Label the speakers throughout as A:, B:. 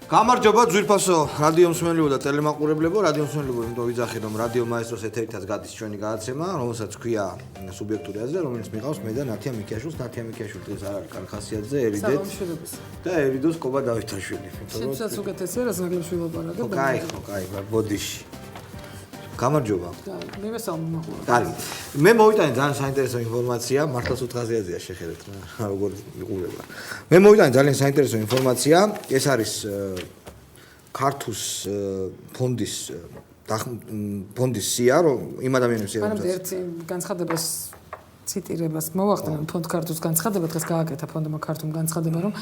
A: გამარჯობა ძვირფასო რადიო მსმენელებო და ტელემაყურებლებო, რადიო მსმენელებო, იმიტომ ვიძახი რომ რადიო მაესტროს ეთერითაც გადის ჩვენი გადაცემა, რომელსაც ქვია სუბიექტური აზრი, რომელიც მიყავს მე და ნათია მიქიაშვილს. ნათია მიქიაშვილი დღეს არ არის კარხასიაძე, ერიდეთ და ერიდოს კობა დავითაშვილი.
B: შეცდაც უკეთესია, რაც ნაგლებში ვილაპარაკებ.
A: კაი, ბოდიში. გამარჯობა.
B: მე ვესალმე მაყურებელს.
A: კარგი. მე მოვიტანე ძალიან საინტერესო ინფორმაცია, მართლაც უთხაზიაზეა შეხედეთ, როგორ იყურება. მე მოვიტანე ძალიან საინტერესო ინფორმაცია, ეს არის ქართუს ფონდის სია, რომ იმ ადამიანებს
B: მაგრამ ერთი განცხადებას ციტირებას მოვახდენა ფონდ ქართუს განცხადება დღეს გააკეთა ფონდმა ქართუმ განცხადება რომ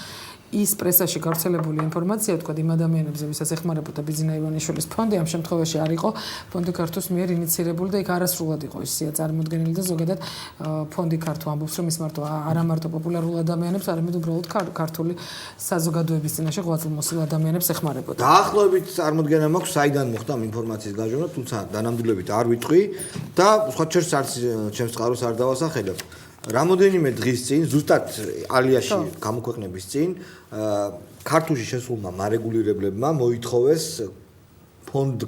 B: ის პრესაში გავრცელებული ინფორმაცია თქვა იმ ადამიანებზე ვისაც ეხმარებოდა ბიძინა ივანიშვილის ფონდი ამ შემთხვევაში არ იყო ფონდი ქართუს მიერ ინიცირებული და იქ არასრულად იყო ის სია წარმოდგენილი და ზოგადად ფონდი ქართუ ამბობს რომ ის არა მარტო პოპულარულ ადამიანებს არამედ უბრალოდ ქართული საზოგადოების წინაშე ღვაწლმოსილ ადამიანებს ეხმარებოდა.
A: დაახლოებით წარმოდგენა მაქვს საიდან მოხდა ამ ინფორმაციის გაჟონა, თუმცა დანამდვილებით არ ვიტყვი და სხვა ჩემს წყაროს არ დავასახელებ. რამოდენიმე დღის წინ, ზუსტად ალიაში გამოქვეყნების წინ, ქართულში შესულმა მარეგულირებლებმა მოითხოვეს ფონდი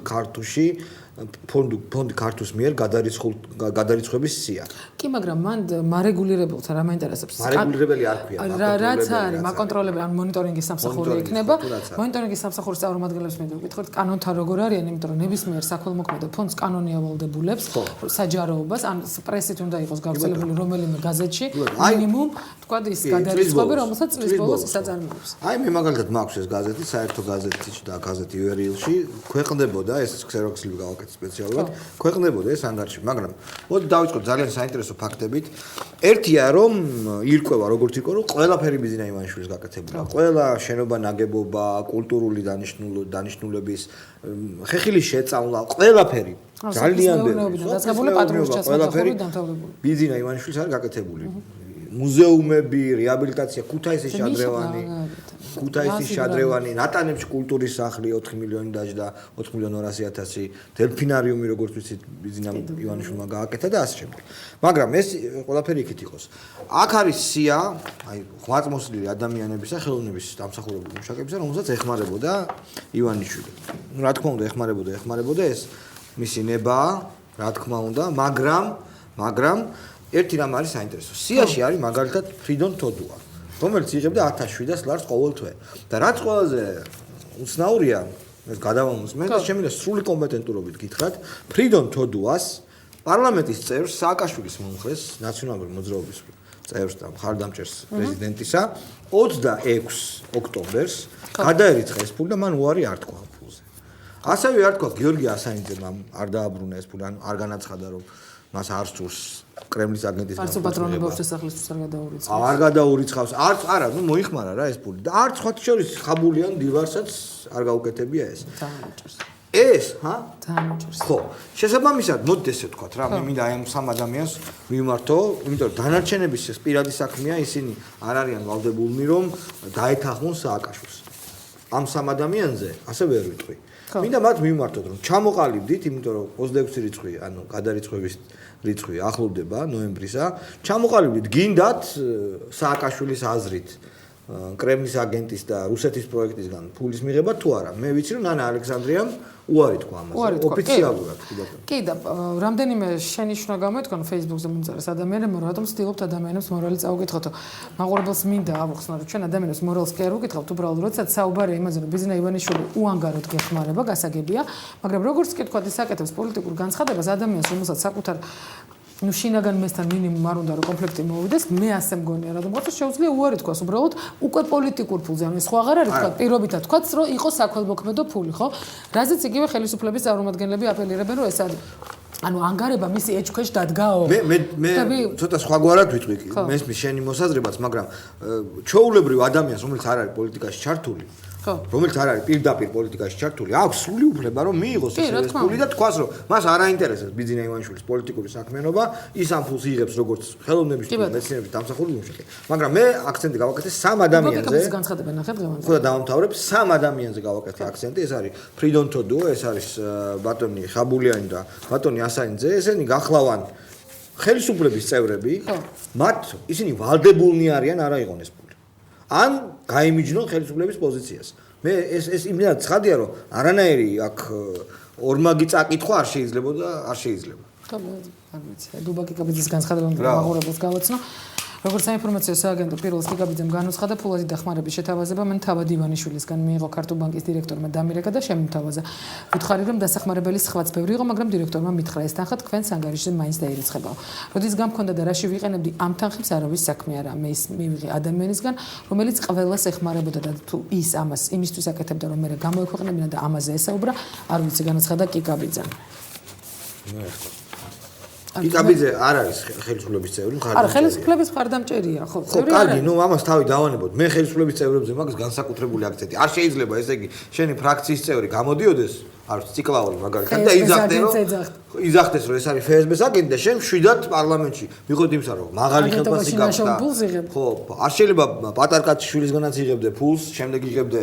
A: ქართუს მიერ გადარიცხვების სია.
B: კი, მაგრამ მან მარეგულირებელთა რა მაინტერესებს?
A: მარეგულირებელი არ ქვია.
B: რაც არის, მაკონტროლებელი, ან მონიტორინგის სამსახური იქნება. მონიტორინგის სამსახურის წარმომადგენლებს მე ვკითხოთ, კანონთან როგორ არიან, იმიტომ რომ ნებისმიერ საქველმოქმედო ფონდს კანონი ავალდებულებს საჯაროობას, ან პრესით უნდა იყოს გავრცელებული რომელიმე გაზეთში, მინიმუმ, თქვა ის გადარიცხვები, რომელსაც წლის ბოლოს ისაწარმოებს.
A: აი მე მაგალითად მაქვს ეს გაზეთი, საერთო გაზეთი და გაზეთი URL-ში, ქვეყნდებოდა ეს ქსეროქსლივი გავაკეთე სპეციალურად, ქვეყნდებოდა ეს ანგარიში, მაგრამ მოდი დავიწყოთ ძალიან საინტერესო ფაქტებით. ერთია რომ ირკვევა როგორც იყო რომ ყველაფერი ბიძინა ივანიშვილის გაკეთებულია. ყველა შენობა ნაგებობა, კულტურული დანიშნულების, ხეხილის შეწამლა, ყველაფერი. ძალიან ბევრი.
B: დასაბული პატრონის ჩასმული დამთავრებული.
A: ბიძინა ივანიშვილის არის გაკეთებული. მუზეუმები, რეაბილიტაცია, ქუთაისის შადრევანი, ნატანებში კულტურის სახლი 4 მილიონი დაჯდა, 4.200.000, დელფინარიუმი როგორც ვიცით, ბიძინა ივანიშვილმა გააკეთა და ასე შემდეგ. მაგრამ ეს ყველაფერი იქით იყოს. აქ არის სია, აი, ღვაწლმოსილი ადამიანებისა, ხელოვნების დამსახურებული მუშაკებისა, რომელსაც ეხმარებოდა ივანიშვილი. ნუ რა თქმა უნდა, ეხმარებოდა ეს მისი ნება, რა თქმა უნდა, მაგრამ ერთი რამ არის საინტერესო. სიაში არის მაგალითად ფრიდონ თოდუა, რომელიც იღებდა 1700 ლარს ყოველ თვე. და რაც ყველაზე უცნაურია, ეს გადავამოწმე მე და შემიძლია სრული კომპეტენტურობით გითხრათ, ფრიდონ თოდუას პარლამენტის წევრს სააკაშვილის მომხრეს, ნაციონალური მოძრაობის წევრს და მხარდამჭერს პრეზიდენტისა 26 ოქტომბერს გადაერიცხა ეს ფული და მან უარი არ თქვა ფულზე. ასევე არ თქვა გიორგი ასანიძემ არ დააბრუნა ეს ფული, არ განაცხადა რომ მას არ სურს კრემლის აგენტის
B: პატრონებობს შესახლისთვის არ გადაურიცხავს.
A: არ გადაურიცხავს, არა, ნუ მოიხმარა რა ეს ფული და არც ხოთ შორის ხაბულიან დივარსაც არ გაუკეთებია ეს. ეს,
B: დაამოჭერს.
A: ხო, შესაბამისად, მოდით ესე ვთქვათ რა, მე მინდა აი ამ სამ ადამიანს ვიმართო, იმიტომ რომ დანარჩენების ეს პირადი საქმეა, ისინი არ არიან ვალდებულნი რომ დაეთანხმონ სააკაშვილს. ამ სამ ადამიანზე ასე ვერ ვიტყვი. მინდა მათ მიმართოთ რომ ჩამოყალიბდით, იმიტომ რომ 26 რიცხვი, ანუ გადარიცხვების რიცხვი ახლოვდება ნოემბრისა. ჩამოყალიბდით გინდათ სააკაშვილის აზრით კრემლის აგენტის და რუსეთის პროექტისგან ფულის მიღება თუ არა. მე ვიცი რომ ნანა ალექსანდრიამ უარი თქვა ამაზე ოფიციალურად.
B: კი და რამდენიმე შენიშვნა გამოეთქვან Facebook-ზე მომწერეს ადამიანებმა, რატომ ცდილობთ ადამიანებს მორალი წაუკითხოთ. მაყურებელს მინდა ავხსნა, რომ ჩვენ ადამიანებს მორალს კი არ უკითხავთ, უბრალოდ როდესაც საუბარია იმაზე, რომ ბიძინა ივანიშვილი უანგაროდ გეხმარება, გასაგებია, მაგრამ როგორც კი თქვა, ის აკეთებს პოლიტიკურ განცხადებას ადამიანს, რომელსაც საკუთარ ნუ შინაგან მესთან მინიმუმ არ უნდა რომ კონფლიქტი მოვიდეს, მე ასე მგონია, რადგან მოხდა შეუძლია უარი თქვას, უბრალოდ უკვე პოლიტიკურ ფულზე, ანუ სხვა აღარ არის თქვა, პირობითად თქვაც, რომ იყოს საქველმოქმედო ფული, ხო? რაზეც იგივე ხელისუფლების წარმომადგენლები აპელირებენ, რომ ეს ანუ ანგარება მისი ეჭქვეშ დადგაო.
A: მე ცოტა სხვაგვარად ვიტყვი კი, მესმის შენი მოსაზრებაც, მაგრამ ჩვეულებრივ ადამიანს, რომელიც არ არის პოლიტიკაში ჩართული, რომელიც არ არის პირდაპირ პოლიტიკაში ჩართული, აქვს სრული უფლება რომ მიიღოს ეს ფული და თქვას რომ მას არ აინტერესებს ბიძინა ივანიშვილის პოლიტიკური საქმიანობა, ის ამ ფულს იღებს როგორც ხელოვნების და მეცნიერების დამსახურებული მუშაკი. მაგრამ მე აქცენტი გავაკეთე სამ ადამიანზე.
B: ეს განცხადება ნახეთ დღევანდელ.
A: ხო და დავამთავრებ სამ ადამიანზე გავაკეთე აქცენტი, ეს არის ფრიდონ თოდუა, ეს არის ბატონი ხაბულიანი და ბატონი ასანიძე, ესენი გახლავან ხელისუფლების წევრები, მათ ისინი ვალდებულნი არიან არა იყონ ეს ფული. ან გაიმიჯნონ ხელისუფლების პოზიციას. მე ეს იმდენად ცხადია რომ არანაირი აქ ორმაგი წაკითხვა არ შეიძლება.
B: ხო, არ ვიცი. დუბა კიკაბიძის განცხადება მაყურებელს გავაცნო. როგორც საინფორმაციო სააგენტო პირველს კიკაბიძემ განუცხადა ფულადი დახმარების შეთავაზება მან თავად ივანიშვილისგან მიიღო ქართულ ბანკის დირექტორმა დამირეკა და შემიმთავაზა. ვითხარი რომ დასახმარებელი სხვაც ბევრი იყო, მაგრამ დირექტორმა მითხრა ეს თანხა თქვენს ანგარიშზე მაინც დაირიცხებაო. როდის გამქონდა და რაში ვიყენებდი ამ თანხებს არავის საქმე არა. მე ის მივიღე ადამიანისგან, რომელიც ყველას ეხმარებოდა და თუ ის ამას იმისთვის აკეთებდა რომ მე გამოექვეყნებინა და ამაზე ესაუბრა, არ ვიცი განაცხადა კიკაბიძემ.
A: კიკაბიძე არ არის ხელისუფლების წევრი,
B: არა, ხელისუფლების მხარდამჭერია, ხო,
A: წევრი არ არის. ნუ ამას თავი დავანებოთ. მე ხელისუფლების წევრებზე მაგას განსაკუთრებული აქცენტი. არ შეიძლება ესე იგი, შენი ფრაქციის წევრი გამოდიოდეს, არ ვიცი, ციკლაური მაგალითად და იძახდეს რომ ეს არის FSB-ს აგენტი და შენ შვიდად პარლამენტში მიიღოთ იმისა რომ მაღალი ხელფასი გაქვს. ხო, არ შეიძლება პატარ კაცის შვილისგანაც იღებდე ფულს, შემდეგ იღებდე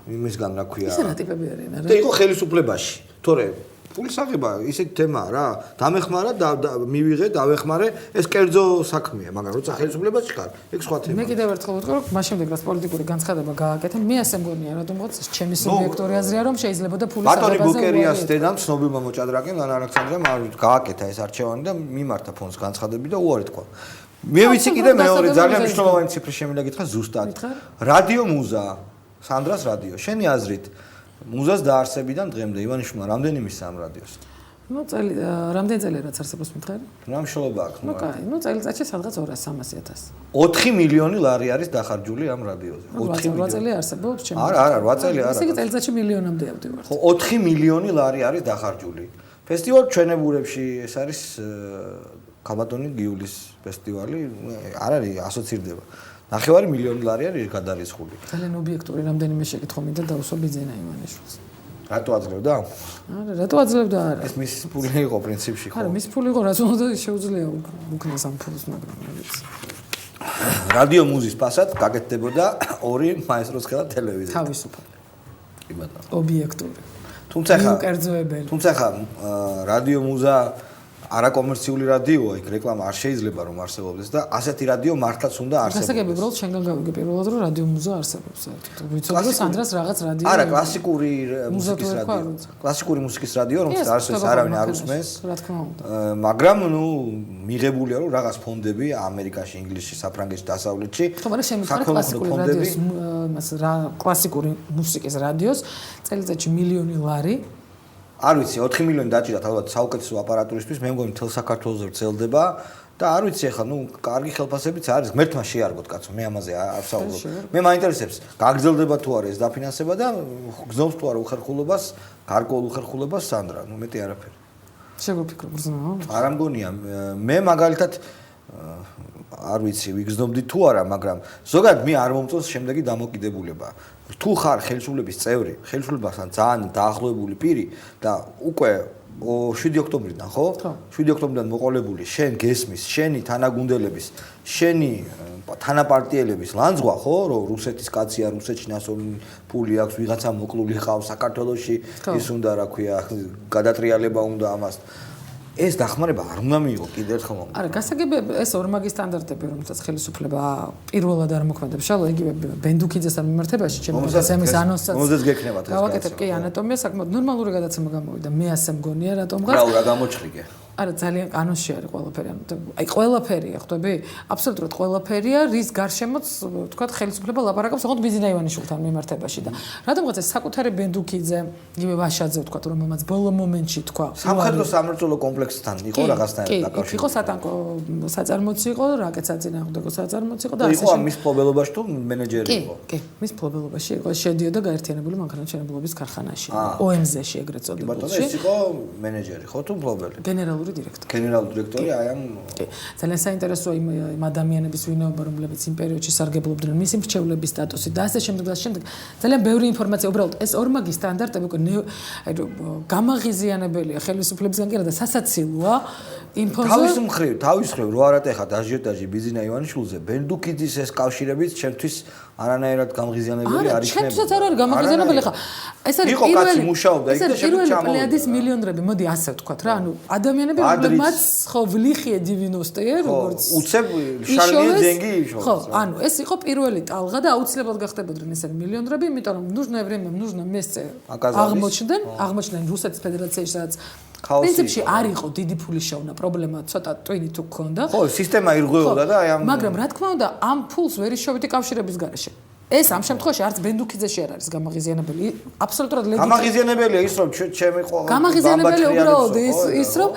A: იმისგან რა ქვია.
B: ისე რა ტიპები არიან, არა?
A: და იყო ხელისუფლებაში. თორე ფულის აღება ისეთი თემაა რა. დამეხმარა და მივიღე, დავეხმარე, ეს კერძო საქმეა, მაგრამ როცა ხელისუფლებაში ხარ, ეგ სხვა თემაა.
B: მე კიდევ ერთხელ ვიტყვი, რომ მას შემდეგ რაც პოლიტიკური განცხადება გააკეთე, მე ასე მგონია, რადგან ეს ჩემი სუბიექტური აზრია, რომ შეიძლებოდა ფულის აღებაზე.
A: ბატონი ბუკერიას დედამ ცნობილმა მოჭადრაკემ და ალექსანდრემ გააკეთა ეს არჩევანი და მიმართა ფონდს განცხადები და უარი თქვა. მე ვიცი კიდე მეორე ძალიან მნიშვნელოვანი ციფრი შემიძლია გითხრა ზუსტად. რადიო მუზა, სანდრას რადიო, შენი აზრით მუზას დაარსებიდან დღემდე ივანიშვილმა რამდენი მისცა ამ რადიოს?
B: ნუ რამდენი წელი რაც არსებობს მითხარი?
A: რა მშლობა აქვს?
B: ნუ კაი, ნუ წელიწადში სადღაც 200-300,000.
A: 4 მილიონი ლარი არის დახარჯული ამ რადიოზე.
B: 8 წელი არსებობს ჩემი.
A: არა, 8 წელი არა.
B: ესე იგი წელიწადში მილიონამდე ავდივართ.
A: ხო, 4 მილიონი ლარი არის დახარჯული. ფესტივალ ჩვენებურებში ეს არის ქალბატონი გიულის ფესტივალი, არ არის ასოცირდება. 9 მილიონი ლარი არის გადარიცხული.
B: ძალიან ობიექტური რამდენიმე შეკითხვა მინდა დავუსვა ბიძენა ივანიშვილს.
A: რატო აძლევდა?
B: არა, რატო აძლევდა არა?
A: ეს მის ფული იყო პრინციპში ხო?
B: არა, მის ფული იყო, რაც უნდა შეუძლია უკნას ამ ფულს, მაგრამ არ ვიცი.
A: რადიო მუზის ფასად გაკეთდებოდა 2 მაესტროს ხელა ტელევიზია.
B: თავისუფალი.
A: კი ბატონო.
B: ობიექტური.
A: თუმცა ხა რადიო მუზა არაკომერციული რადიოა, იქ რეკლამა არ შეიძლება რომ არსებობდეს და ასეთი რადიო მართლაც უნდა არსებობდეს.
B: გასაგები უბრალოდ შენგან გავიგე პირველად რომ რადიო მუზა არსებობს საერთოდ. ვიცოდი რომ სანდრას რაღაც რადიო.
A: არა, კლასიკური მუსიკის რადიო. კლასიკური მუსიკის რადიო, რომელიც არსებობს, არავინ არ უსმენს.
B: რა თქმა უნდა.
A: მაგრამ ნუ მიღებულია რომ რაღაც ფონდები ამერიკაში, ინგლისში, საფრანგეთში, დასავლეთში.
B: ხო, მაგრამ შემიძლია კლასიკური რადიოს, მას რა კლასიკური მუსიკის რადიოს წელიწადში მილიონი ლარი
A: არ ვიცი 4 მილიონი დაჭირათ ალბათ საუკეთესო აპარატურისთვის მე მგონი მთელ საქართველოს ვრცელდება და არ ვიცი ახლა ნუ კარგი ხელფასებიც არის ღმერთმა შეარგოთ კაცო მე ამაზე არ ვსაუბრობ მე მაინტერესებს გაგრძელდება თუ არა ეს დაფინანსება და გზნობს თუ არა უხერხულობას გარკვეულ უხერხულობას სანდრა ნუ მეტი არაფერი
B: შეგვიფიქრო ბრძნო
A: არ ამგონია მე მაგალითად არ ვიცი ვიგზნობდი თუ არა მაგრამ ზოგადად მე არ მომწონს შემდეგი დამოკიდებულება თუ ხარ ხელისუფლების წევრი, ხელისუფლებასთან ძალიან დაახლოებული პირი და უკვე 7 ოქტომბრიდან, ხო? 7 ოქტომბრიდან მოყოლებული შენ გესმის, შენი თანაგუნდელების, შენი თანაპარტიელების ლანძღვა, ხო, რომ რუსეთის კაცია, რუსეთში ნასოვნი ფული აქვს, ვიღაცა მოკლული ყავს საქართველოში, ის უნდა რა ქვია, გადატრიალება უნდა ამას. ეს დახმარება არ უნდა მიიღო კიდევ ერთხელ მომდა.
B: არა, გასაგები ეს ორმაგი სტანდარტები, რომელსაც ხელისუფლება პირველად არ მოქმედებს, შალო იგივე ბენდუკიძესთან მიმართებაში, ჩემს ამის ანონსაც.
A: მოზეს გექნება დღეს.
B: გავაკეთებ კი ანატომია საკმაოდ ნორმალური გადაცემა გამოვიდა. მე ასე მგონია რატომღაც.
A: რა გამოჩხრიგე.
B: არა, ძალიან კანონში არის ყველაფერი, აი ყველაფერია, ხვდები? აბსოლუტურად ყველაფერია, რის გარშემოც, თქვა, ხელისუფლება ლაპარაკობს, ოღონდ ბიძინა ივანიშვილთან მიმართებაში და რადგანაც ეს საკუთარი ბენდუკიძე, იგივე ვაშაძე, თქვა, რომელმაც ბოლო მომენტში თქვა,
A: სამხედრო სამრეწველო კომპლექსთან იყო რაღაცნაირად
B: კი,
A: დაკავშირებული.
B: იყო სატანკო საწარმოც იყო, რაკეტსა წინააღმდეგო საწარმოც იყო და
A: ასე იყო მის ფლობელობაში თუ მენეჯერი იყო?
B: კი, მის ფლობელობაში იყო, შედიოდა გაერთიანებული მანქანათმშენებლობის ქარხანაში, OMZ-ში ეგრეთ წოდებულში.
A: ბატონო, ეს იყო მენეჯერი, ხო თუ ფლობელი?
B: გენერალური დირექტორი.
A: გენერალური დირექტორი აი ამ
B: კი. ძალიან საინტერესოა იმ ადამიანების ვინაობა, რომლებიც იმ პერიოდში სარგებლობდნენ მისი მრჩევლების სტატუსით და ასე შემდეგ და შემდეგ. ძალიან ბევრი ინფორმაცია, უბრალოდ ეს ორმაგი სტანდარტები უკვე გამაღიზიანებელია ხელისუფლებისგან კი არა და სასაცილოა. იმ ფონზე
A: თავის მხრივ რო არ ატეხათ აჟიოტაჟი ბიზინა ივანიშვილზე, ბენდუკიძის ეს კავშირებით ჩემთვის არანაირად გამღიზიანებელი არ იქნება.
B: ჩემთვისაც არ არის გამღიზიანებელი ხა. ეს არის პირველი პლეიადის მილიონრები, მოდი ასე ვთქვათ რა, ანუ ადამიანები რომლებმაც ხო ვლიხიე 90-ე როგორც
A: უცებ შარლია ძენგი იშოვეს.
B: ხო, ანუ ეს იყო პირველი ტალღა და აუცილებლად გახდებოდნენ ესენი მილიონრები, იმიტომ რომ нужно время, нужно место აღმოჩნდნენ რუსეთის ფედერაციაში, სადაც პრინციპში არ იყო დიდი ფულის შოვნა, პრობლემა ცოტა ტვინი თუ გქონდა.
A: ხო, სისტემა ირღვეოდა და აი ამ
B: მაგრამ რა თქმა უნდა, ამ ფულს ვერ იშოვიდი კავშირების გარეშე. ეს ამ შემთხვევაში არც ბენდუკიძეში არ არის გამაღიზიანებელი. აბსოლუტურად ლეგიტიმური.
A: გამაღიზიანებელია ის რომ ჩემი ყო
B: გამაღიზიანებელია უბრალოდ ის რომ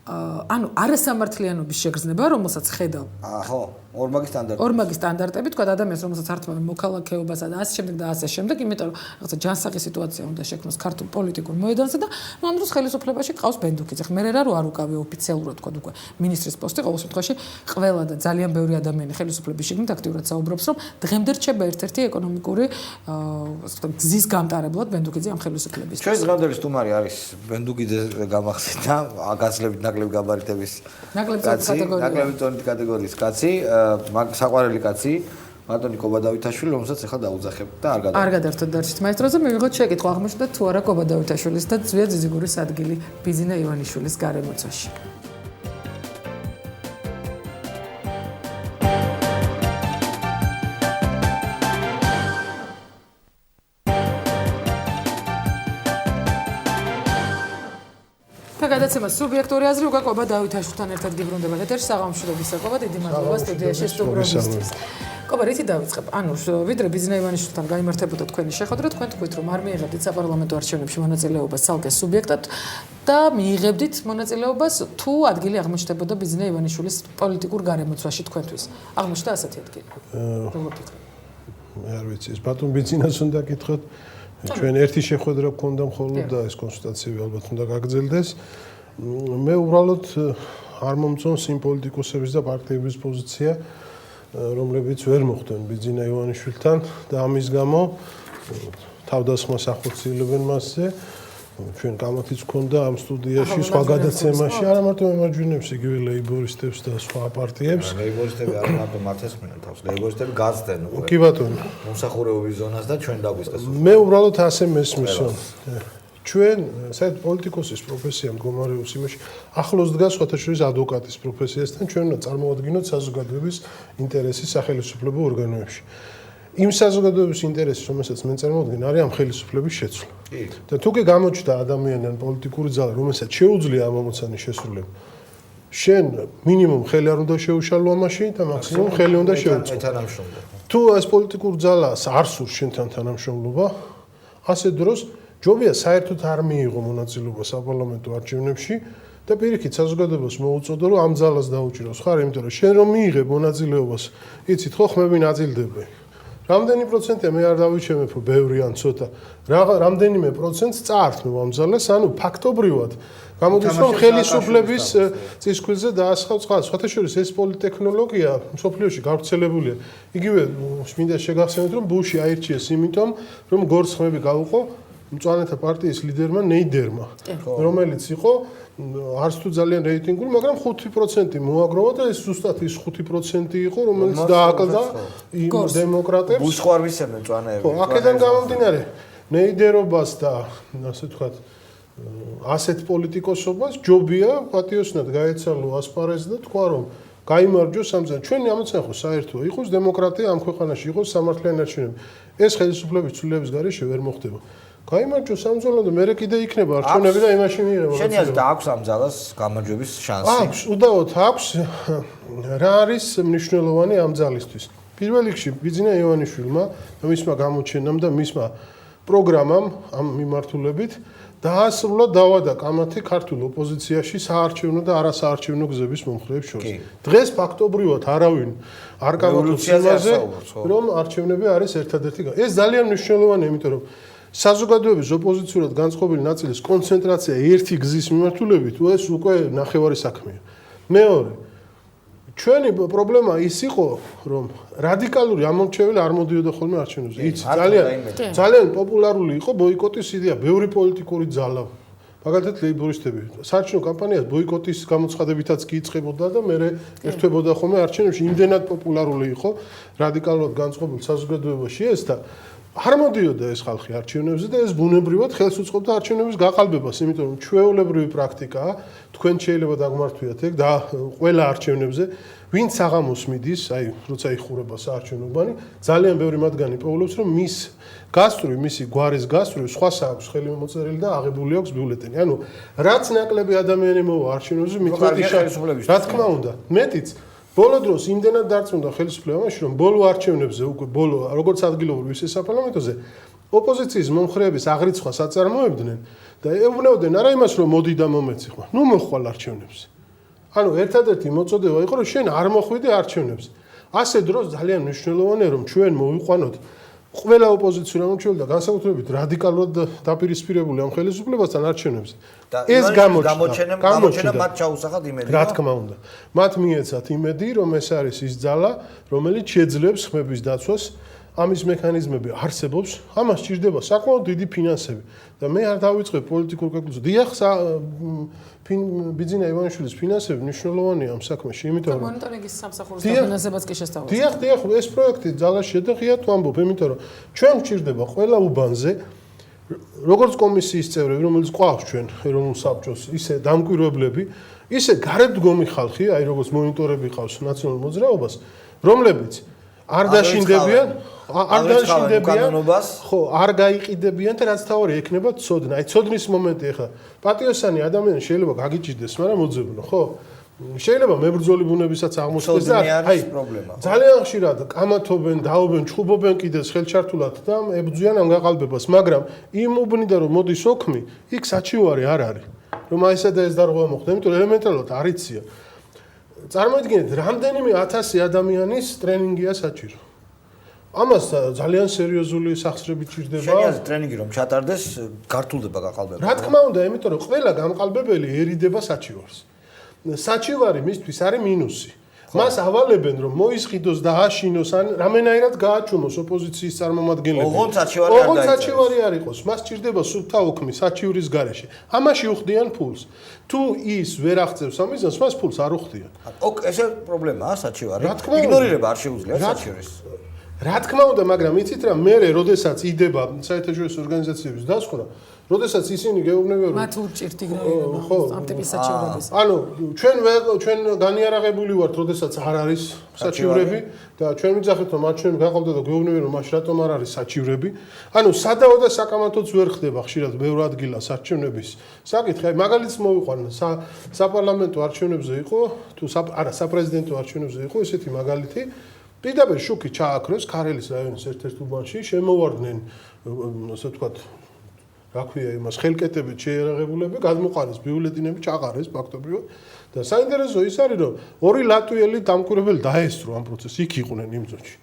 B: ანუ არასამართლიანობის შეგრძნება, რომელსაც ხედავ.
A: ხო, ორმაგი სტანდარტები.
B: ორმაგი სტანდარტები, თქვა ადამიანს, რომელსაც ართმევენ მოქალაქეობასა და ასე შემდეგ და ასე შემდეგ, იმიტომ რომ რაღაცა ჯანსაღი სიტუაცია უნდა შექმნას ქართულ პოლიტიკურ მოედანზე და ამ დროს ხელისუფლებაში ყავს ბენდუკიძე. მე რა რო არ უკავია ოფიციალურად თქვა უკვე მინისტრის პოსტი, ყოველ შემთხვევაში ყველა და ძალიან ბევრი ადამიანი ხელისუფლების შიგნით აქტიურად საუბრობს, რომ დღემდე რჩება ერთ-ერთი ეკონომიკური გზის გამტარებლად ბენდუკიძე ამ ხელისუფლების.
A: ჩვენი დღევანდელი სტუმარი არის ბენდუკიძე გამახსენდა აგაზლებით ნაკლები გაბარიტების ნაკლები ტონით კატეგორიის კაცი, საყვარელი კაცი, ბატონი კობა დავითაშვილი, რომელსაც ახლა დაუძახებ და არ
B: გადაერთოთ დარჩით მაესტროზე, მივიღოთ შეკითხვა აღმოჩნდა თუ არა კობა დავითაშვილის და ზვია ძიძიგურის ადგილი ბიზინა ივანიშვილის გარემოცვაში. გადაცემა სუბიექტური აზრი უკვე კობა დავითაშვილთან ერთად გიბრუნდებათ ეთერში საღამოშრობის საკობა დიდი მადლობა სტუდიაში სტუმრობისთვის. კობა რითი დავიწყებ? ანუ ვიდრე ბიზინა ივანიშვილთან გაიმართებოდა თქვენი შეხვედრა, თქვენ თქვით რომ არ მიიღებდით საპარლამენტო არჩევნებში მონაწილეობას ცალკე სუბიექტად და მიიღებდით მონაწილეობას თუ ადგილი აღმოჩნდებოდა ბიზინა ივანიშვილის პოლიტიკურ გარემოცვაში თქვენთვის. აღმოჩნდა ასეთი ადგილი. როგორ გითხარით?
C: მე არ ვიცი, ეს ბატონ ბიზინას უნდა გითხოთ. ჩვენ ერთი შეხვედრა გქონდა მხოლოდ და ეს კონსულტაციები ალბათ უნდა გაგრძელდეს. მე უბრალოდ არ მომწონს იმ პოლიტიკოსების და პარტიების პოზიცია, რომლებიც ვერ მოხვდნენ ბიზინა ივანიშვილთან და ამის გამო თავდასხმას ახორციელებენ მასზე. ჩვენ გამათიც გქონდა ამ სტუდიაში სხვა გადაცემაში, არა მარტო მემარჯვენეებს, იგივე ლეიბორისტებს და სხვა პარტიებს.
A: ლეიბორისტები არ მარტო მათ ესმენან თავს, ლეიბორისტები გაზრდნენ უკვე.
C: კი ბატონო.
A: მომსახურებობის ზონას და ჩვენ დაგვისწეს.
C: მე უბრალოდ ასე მესმის, რომ ჩვენ საერთოდ პოლიტიკოსის პროფესია მდგომარეობს იმაში, ახლოს დგას სხვათა შორის ადვოკატის პროფესიასთან, ჩვენ უნდა წარმოვადგინოთ საზოგადოების ინტერესის სახელმწიფო ორგანოებში. იმ საზოგადოების ინტერესის, რომელსაც მე წარმოვადგენ, არის ამ ხელისუფლების შეცვლა. და თუ კი გამოჩნდა ადამიანი ან პოლიტიკური ძალა, რომელსაც შეუძლია ამ ამოცანის შესრულება, შენ მინიმუმ ხელი არ უნდა შეუშალო ამაში და მაქსიმუმ ხელი უნდა შეუწყო. თუ ეს პოლიტიკური ძალას არ სურს შენთან თანამშრომლობა, ასე დროს ჯობია საერთოდ არ მიიღო მონაწილეობა საპარლამენტო არჩევნებში და პირიქით საზოგადოებას მოუწოდო, რომ ამ ძალას დაუჭიროს ხარ, იმიტომ რომ შენ რომ მიიღებ მონაწილეობას, იცით ხო, ხმები ნაწილდება. რამდენი პროცენტია მე არ დავიჩემებ, რომ ბევრი ან ცოტა. რამდენიმე პროცენტს წაართმევ ამ ძალას, ანუ ფაქტობრივად გამოდის რომ ხელისუფლების წისქვილზე დაასხავ წყალს. სხვათა შორის ეს პოლიტექნოლოგია მსოფლიოში გავრცელებულია. იგივე მინდა შეგახსენოთ, რომ ბუში აირჩიეს იმიტომ, რომ გორცხმები გაუყო მწვანეთა პარტიის ლიდერმა ნეიდერმა, რომელიც იყო არც თუ ძალიან რეიტინგული, მაგრამ 5% მოაგროვა და ეს ზუსტად ის 5% იყო, რომელიც დააკლდა დემოკრატებს.
A: ბუშხვარ ვისებენ მწვანეები.
C: ხო, აქედან გამომდინარე, ნეიდერობას და ასე ვთქვათ, ასეთ პოლიტიკოსობას ჯობია პატიოსნად გაეცალო ასპარეზი და თქვა, რომ გაიმარჯვოს ამ ძალიან. ჩვენი ამოცანა ხო საერთოა, იყოს დემოკრატია ამ ქვეყანაში, იყოს სამართლიანი არჩევნები. ეს ხელისუფლების ცვლილების გარეშე ვერ მოხდება. გაიმარჯვოს ამ ძალამ და მე კიდე იქნება არჩევნები და იმაში მიიღება.
A: შენი აზრით აქვს ამ ძალას გამარჯვების შანსი?
C: აქვს, უდაოდ აქვს. რა არის მნიშვნელოვანი ამ ძალისთვის? პირველ რიგში ბიზინა ივანიშვილმა და მისმა გამოჩენამ და მისმა პროგრამამ ამ მიმართულებით დაასრულა დავა და კამათი ქართულ ოპოზიციაში საარჩევნო და არასაარჩევნო გზების მომხრეებს შორის. დღეს ფაქტობრივად არავინ არ გამოდოს იმაზე, რომ არჩევნები არის ერთადერთი. ეს ძალიან მნიშვნელოვანია, იმიტომ რომ საზოგადოების ოპოზიციურად განწყობილი ნაწილის კონცენტრაცია ერთი გზის მიმართულებით, ეს უკვე ნახევარი საქმეა. მეორე, ჩვენი პრობლემა ის იყო, რომ რადიკალური ამორჩეველი არ მოდიოდა ხოლმე არჩევნებზე. იცი, ძალიან პოპულარული იყო ბოიკოტის იდეა, ბევრი პოლიტიკური ძალა მაგალითად ლეიბორისტები საარჩევნო კამპანიას ბოიკოტის გამოცხადებითაც კი იწყებოდა და მე ერთვებოდა ხოლმე არჩევნებში იმდენად პოპულარული იყო რადიკალურად განწყობილ საზოგადოებაში ეს და არ მოდიოდა ეს ხალხი არჩევნებზე და ეს ბუნებრივად ხელს უწყობდა არჩევნების გაყალბებას, იმიტომ რომ ჩვეულებრივი პრაქტიკაა, თქვენ შეიძლება დაგმართვიათ ეგ და ყველა არჩევნებზე ვინც საღამოს მიდის, აი როცა იხურება საარჩევნო, ძალიან ბევრი მათგანი პოულობს, რომ მის გასწვრივ, მისი გვარის გასწვრივ სხვას აქვს ხელი მოწერილი და აღებული აქვს ბიულეტენი. ანუ რაც ნაკლები ადამიანი მოვა არჩევნებზე, მით მეტი რა თქმა უნდა, მეტიც ბოლო დროს იმდენად დარწმუნდა ხელისუფლება ამაში, რომ ბოლო არჩევნებზე უკვე ბოლო როგორც ადგილობრივ ისე საპარლამენტოზე ოპოზიციის მომხრეების აღრიცხვას აწარმოებდნენ და ეუბნებოდნენ არა იმას, რომ მოდი და მომეციხვა. ნუ მოხვალ არჩევნებზე. ანუ ერთადერთი მოწოდება იყო, რომ შენ არ მოხვიდე არჩევნებზე. ასე დროს ძალიან მნიშვნელოვანია, რომ ჩვენ მოვიყვანოთ ყველა ოპოზიციური ამორჩეული და განსაკუთრებით რადიკალურად დაპირისპირებული ამ ხელისუფლებასთან არჩევნებზე. ეს გამოჩენა
A: მათ ჩაუსახათ იმედი.
C: რა თქმა უნდა. მათ მიეცათ იმედი, რომ ეს არის ის ძალა, რომელიც შეძლებს ხმების დაცვას. ამის მექანიზმები არსებობს, ამას სჭირდება საკმაოდ დიდი ფინანსები და მე არ დავიწყებ პოლიტიკურ კეკლზე. დიახ, ბიძინა ივანიშვილის ფინანსები მნიშვნელოვანია ამ საქმეში, იმიტომ რომ
B: მონიტორინგის სამსახურის დაფინანსებაც კი შესწავლეს.
C: დიახ, ეს პროექტი ძალაშია და ღიად ვამბობ, იმიტომ რომ ჩვენ გვჭირდება ყველა უბანზე როგორც კომისიის წევრები, რომელიც ყავს ჩვენ ეროვნულ საბჭოს, ისე დამკვირვებლები, ისე გარეთ დგომი ხალხი, აი როგორც მონიტორები ყავს ნაციონალურ მოძრაობას, რომლებიც არ დაშინდებიან, ხო, არ გაიყიდებიან და რაც თავი ექნება ცოდნა. აი ცოდნის მომენტი ახლა პატიოსანი ადამიანი შეიძლება გაგიჭირდეს, მაგრამ მოძებნო, ხო? შეიძლება მებრძოლი ბუნებისაც აღმოჩნდეს და აი ძალიან ხშირად კამათობენ, დაობენ, ჩხუბობენ კიდეს ხელჩართულად და ებრძვიან ამ გაყალბებას, მაგრამ იმ უბნიდან რომ მოდის ოქმი, იქ საჩივარი არ არის. რომ აი ესა და ეს დარღვევა მოხდა, იმიტომ ელემენტარულად არ იციან. წარმოიდგინეთ, რამდენიმე 1000 ადამიანის ტრენინგია საჭირო. ამას ძალიან სერიოზული სახსრები ჭირდება.
A: შეიძლება ტრენინგი რომ ჩატარდეს, გართულდება გაყალბება.
C: რა თქმა უნდა, იმიტომ რომ ყველა გამყალბებელიერიდება საჩივარს. საჩივარი მისთვის არის მინუსი. მას ავალებენ რომ მოისყიდოს და აშინოს ან რამენაირად გააჩვენოს ოპოზიციის წარმომადგენლები.
A: ოღონდ საჩივარი
C: არ იყოს. მას ჭირდება სუფთა ოქმი საჩივრის გარეშე. ამაში უხდიან ფულს. თუ ის ვერ აღწევს ამისას, მას ფულს არ უხდიან.
A: ესე პრობლემაა საჩივარი. იგნორირება არ შეუძლია საჩივრის.
C: რა თქმა უნდა, მაგრამ იცით რა, მე როდესაც იდება საერთაშორისო ორგანიზაციების დასხვრა, როდესაც ისინი გეუბნებიან,
B: მათ ურჭირთ იგნორირება ამ ტიპის საჩივრების.
C: ანუ ჩვენ განიარაღებული ვართ, როდესაც არ არის საჩივრები და ჩვენ ვიძახით, რომ ჩვენ გაყავდა და გეუბნებიან, რომ მაშინ რატომ არ არის საჩივრები. ანუ სადაო და საკამათოც ვერ ხდება ხშირად ბევრ ადგილას არჩევნების საკითხი. აი მაგალითს მოვიყვან, საპარლამენტო არჩევნებზე იყო, თუ არა, საპრეზიდენტო არჩევნებზე იყო ესეთი მაგალითი. პირდაპირ შუქი ჩააქრეს ქარელის რაიონის ერთ-ერთ უბანში, შემოვარდნენ, ასე ვთქვათ, რა ქვია იმას, ხელკეტებით შეიარაღებულები, გადმოყარეს ბიულეტინები, ჩაყარეს ფაქტობრივად და საინტერესო ის არის, რომ ორი ლატვიელი დამკვირვებელი დაესწრო ამ პროცესს, იქ იყვნენ იმ ძოში.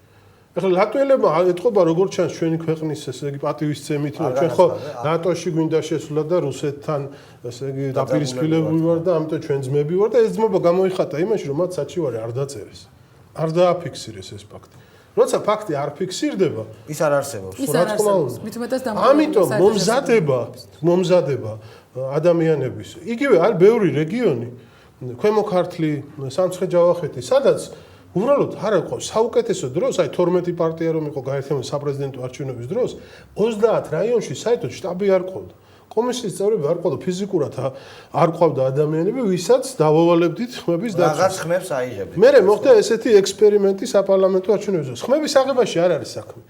C: ეხლა ლატვიელებმა ეთყობა როგორც ჩანს ჩვენი ქვეყნის ესე იგი პატივისცემით, რომ ჩვენ ხო ნატოში გვინდა შესვლა და რუსეთთან ესე იგი დაპირისპირებული ვარ და ამიტომ ჩვენ ძმები ვარ და ეს ძმობა გამოიხატა იმაში, რომ მათ საჩივარი არ დაწერეს. არ დააფიქსირეს ეს ფაქტი. როცა ფაქტი არ ფიქსირდება,
A: ის არ არსებობს.
B: რა თქმა უნდა.
C: ამიტომ მომზადება ადამიანების. იგივე არის ბევრი რეგიონი, ქვემო ქართლი, სამცხე-ჯავახეთი, სადაც უბრალოდ არ აქვს საუკეთესო დროს, აი 12 პარტია რომ იყო გაერთიანებული საპრეზიდენტო არჩევნების დროს, 30 რაიონში საერთოდ შტაბი არ ყოლდა. კომისიის წევრები არ ყავდა ფიზიკურად არ ყავდა ადამიანები, ვისაც დავავალებდით ხმების დაცვას.
A: რაღაც ხმებს აიღებდით.
C: მე მოხდა ესეთი ექსპერიმენტი საპარლამენტო არჩევნებზე. ხმების აღებაში არ არის საქმე.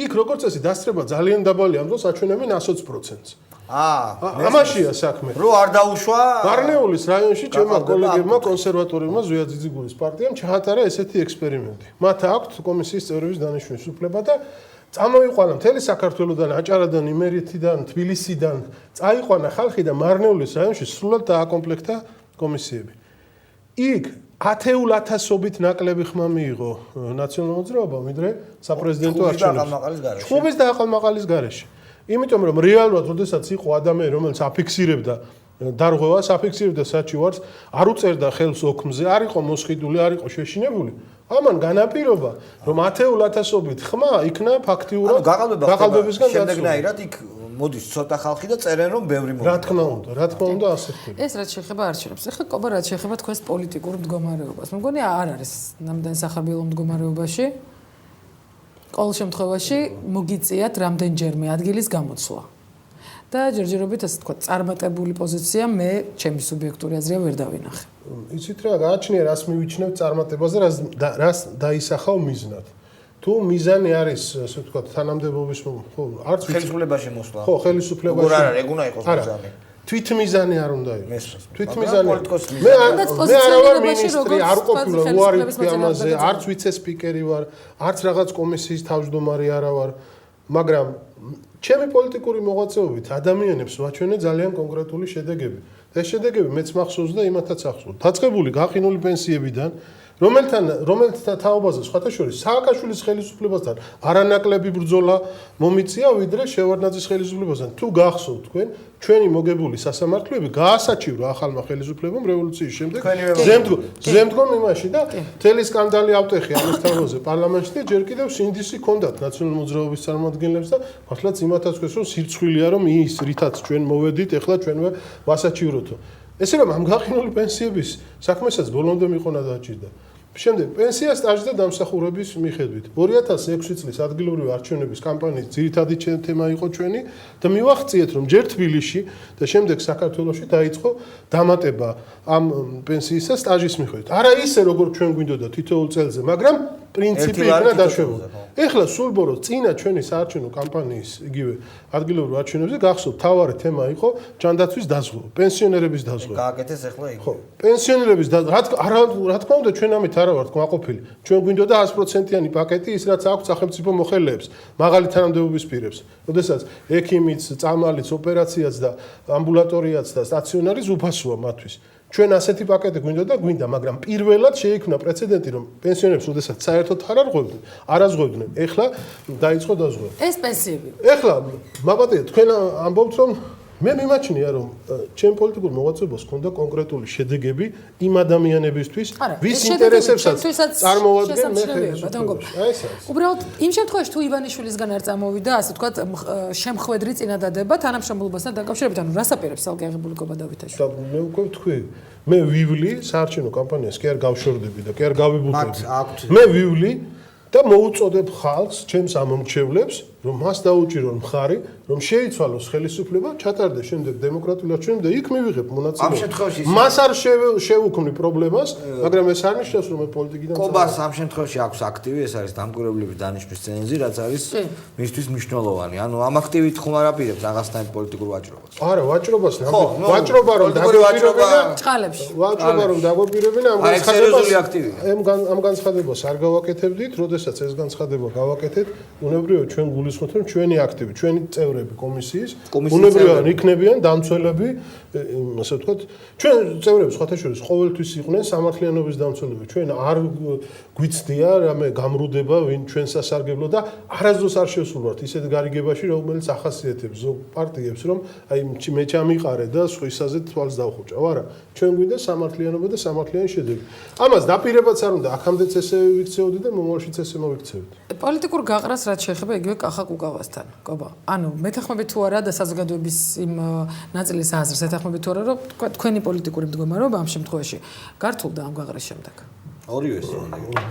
C: იქ როგორც წესი დასწრება ძალიან დაბალია, ამ დროს აჩვენებენ 120%-ს. ამაშია საქმე.
A: რო არ დაუშვა
C: გარნეულის რაიონში ჩემმა კოლეგებმა კონსერვატორებმა ზვია ძიძიგულის პარტიამ ჩაატარა ესეთი ექსპერიმენტი. მათ აქვთ კომისიის წევრების დანიშვნის უფლება და წამოიყვანა მთელი საქართველოდან, აჭარადან, იმერეთიდან, თბილისიდან, წაიყვანა ხალხი და მარნეულის რაიონში სრულად დააკომპლექტა კომისიები. იქ 10,000-ობით ნაკლები ხმა მიიღო ნაციონალურ მოძრაობამ, ვიდრე საპრეზიდენტო არჩევნებში. ჩხუბის და აყალმაყალის გარეშე. იმიტომ რომ რეალურად, როდესაც იყო ადამიანი, რომელიც აფიქსირებდა დარღვევას, აფიქსირებდა საჩივარს, არ უწერდა ხელს ოქმზე, არ იყო მოსყიდული, არ იყო შეშინებული. ამან განაპირობა, რომ 10,000-ობით ხმა იქნა ფაქტიურად
A: გაყალბებისგან შემდეგნაირად იქ მოდის ცოტა ხალხი და წერენ რომ ბევრი
C: რა თქმა უნდა ასე ხდება.
B: ეს რაც შეეხება არჩევნებს. ეხლა კობა რაც შეეხება თქვენს პოლიტიკურ მდგომარეობას. მე მგონი არ არის ნამდვილ სახარბიელო მდგომარეობაში. ყოველ შემთხვევაში მოგიწიათ რამდენჯერმე ადგილის გამოცვლა. და ჯერჯერობით ასე თქვა წარმატებული პოზიცია მე ჩემი სუბიექტური აზრია ვერ დავინახე.
C: იცით რა გააჩნია რას მივიჩნევ წარმატებაზე რას დაისახავ მიზნად. თუ მიზანი არის ასე ვთქვათ თანამდებობის ხო არც
A: ხელისუფლებაში მოსვლა.
C: ხო ხელისუფლებაში.
A: როგორ არა ეგ უნდა იყოს მიზანი.
C: თვითმიზანი არ უნდა იყოს. თვითმიზანი.
B: მე
C: არა ვარ მინისტრი, არ ყოფილა უარი ამაზე, არც ვიცე-სპიკერი ვარ, არც რაღაც კომისიის თავმჯდომარე არა ვარ, მაგრამ ჩემი პოლიტიკური მოღვაწეობით ადამიანებს ვაჩვენე ძალიან კონკრეტული შედეგები. და ეს შედეგები მეც მახსოვს და იმათაც ახსოვს. დაწყებული გაყინული პენსიებიდან რომელთა თაობაზე სხვათა შორის სააკაშვილის ხელისუფლებასთან არანაკლები ბრძოლა მომიწია ვიდრე შევარდნაძის ხელისუფლებასთან. თუ გახსოვთ თქვენ ჩვენი მოგებული სასამართლოები გაასაჩივრა ახალმა ხელისუფლებამ რევოლუციის შემდეგ ზემდგომ იმაში და მთელი სკანდალი ავტეხი ამის თავზე პარლამენტში და ჯერ კიდევ სინდისი ჰქონდათ ნაციონალური მოძრაობის წარმომადგენლებს და მართლაც იმათაც ქვეს რომ სირცხვილია რომ ის რითაც ჩვენ მოვედით ეხლა ჩვენვე ვასაჩივროთო. ესე რომ ამ გაყინული პენსიების საქმესაც ბოლომდე მიყონა დაჭირდა. შემდეგ პენსია სტაჟი და დამსახურების მიხედვით 2006 წლის ადგილობრივი არჩევნების კამპანიის ძირითადი თემა იყო ჩვენი და მივახციეთ რომ ჯერ თბილისში და შემდეგ საქართველოში დაიწყო დამატება ამ პენსიისა სტაჟის მიხედვით. არა ისე როგორც ჩვენ გვინდოდა თითოეულ წელზე, მაგრამ პრინციპი იქნა დაშვებული. ეხლა სულ ბოლოს წინა ჩვენი საარჩევნო კამპანიის იგივე ადგილობრივ არჩევნებზე გახსოვთ თავარი თემა იყო ჯანდაცვის დაზღვევა, პენსიონერების დაზღვევა.
A: გააკეთეს ეხლა იგი.
C: ხო, პენსიონერების რა თქმა უნდა ჩვენ ამით არა ვართ კმაყოფილი. ჩვენ გვინდოდა 100%-იანი პაკეტი ის რაც აქვს სახელმწიფო მოხელეებს, მაღალი თანამდებობის პირებს. როდესაც ექიმიც, წამალიც, ოპერაციაც და ამბულატორიაც და სტაციონარის უფასოა მათთვის. ჩვენ ასეთი პაკეტი გვინდა, მაგრამ პირველად შეიქმნა პრეცედენტი, რომ პენსიონერებს როდესაც საერთოდ არ აზღვევდნენ. ეხლა დაიწყო დაზღვევა.
B: ეს პენსიები.
C: ეხლა მაბატია თქვენ ამბობთ, რომ მე მიმაჩნია, რომ ჩემ პოლიტიკურ მოღვაწეობას ჰქონდა კონკრეტული შედეგები იმ ადამიანებისთვის, ვის ინტერესებსაც წარმოადგენენ მე ხელისუფლებას. აი ეს არის.
B: უბრალოდ იმ შემთხვევაში თუ ივანიშვილისგან არ წამოვიდა, ასე ვთქვათ, შემხვედრი წინადადება თანამშრომლობასთან დაკავშირებით, ანუ რას აპირებს ალგეღებული გობა დავითაშვილი?
C: და მე უკვე ვთქვი, მე ვივლი საარჩევნო კამპანიას კი არ გავშორდები და კი არ გავიბუთები. მე ვივლი და მოუწოდებ ხალხს, ჩემს ამომრჩევლებს, რომ მას დაუჭირონ მხარი, რომ შეიცვალოს ხელისუფლება, ჩატარდეს შემდეგ დემოკრატიული არჩევნები და იქ მივიღებ მონაწილეობა. მას არ შევუქმნი პრობლემას, მაგრამ ეს არ ნიშნავს, რომ მე პოლიტიკიდან
A: კობას ამ შემთხვევაში აქვს აქტივი, ეს არის დამკვირვებლების დანიშვნის წენზი, რაც არის მისთვის მნიშვნელოვანი. ანუ ამ აქტივით ხომ არ აპირებს რაღაცნაირ პოლიტიკურ ვაჭრობას.
C: არა, ვაჭრობას ნამდვილად. ვაჭრობა რომ დაგვირობენ
B: წყალებში.
C: ვაჭრობა რომ დაგვირობენ ამ განცხადებას არ გავაკეთებდით, როდესაც ეს განცხადება გავაკეთეთ, უნებრივია ჩვენ გულისხმობთ, რომ ჩვენი აქტივი, ჩვენი წევრები კომისიის უნებრივია იქნებიან დამცველები, ასე ვთქვათ, ჩვენ წევრები სხვათა შორის ყოველთვის იყვნენ სამართლიანობის დამცველები. ჩვენ არ გვიცდია რამე გამრუდება ვინ ჩვენს სასარგებლო და არასდროს არ შევსულვართ ისეთ გარიგებაში, რომელიც ახასიათებს ზოგ პარტიებს, რომ აი მე ჩამიყარე და სხვისაზე თვალს დავხუჭავ. არა, ჩვენ გვინდა სამართლიანობა და სამართლიანი შედეგი. ამას დაპირებაც არ უნდა, აქამდეც ესე ვიქცეოდი და მომავალშიც ესე მოვიქცევთ.
B: პოლიტიკურ გაყრას რაც შეეხება იგივე კახა კუკავასთან, კობა. ანუ მეთანხმებით თუ არა და საზოგადოების იმ ნაწილის აზრს ეთანხმებით თუ არა, რომ თქვენი პოლიტიკური მდგომარეობა ამ შემთხვევაში გართულდა ამ გაყრის შემდეგ.
A: ორივე ეს.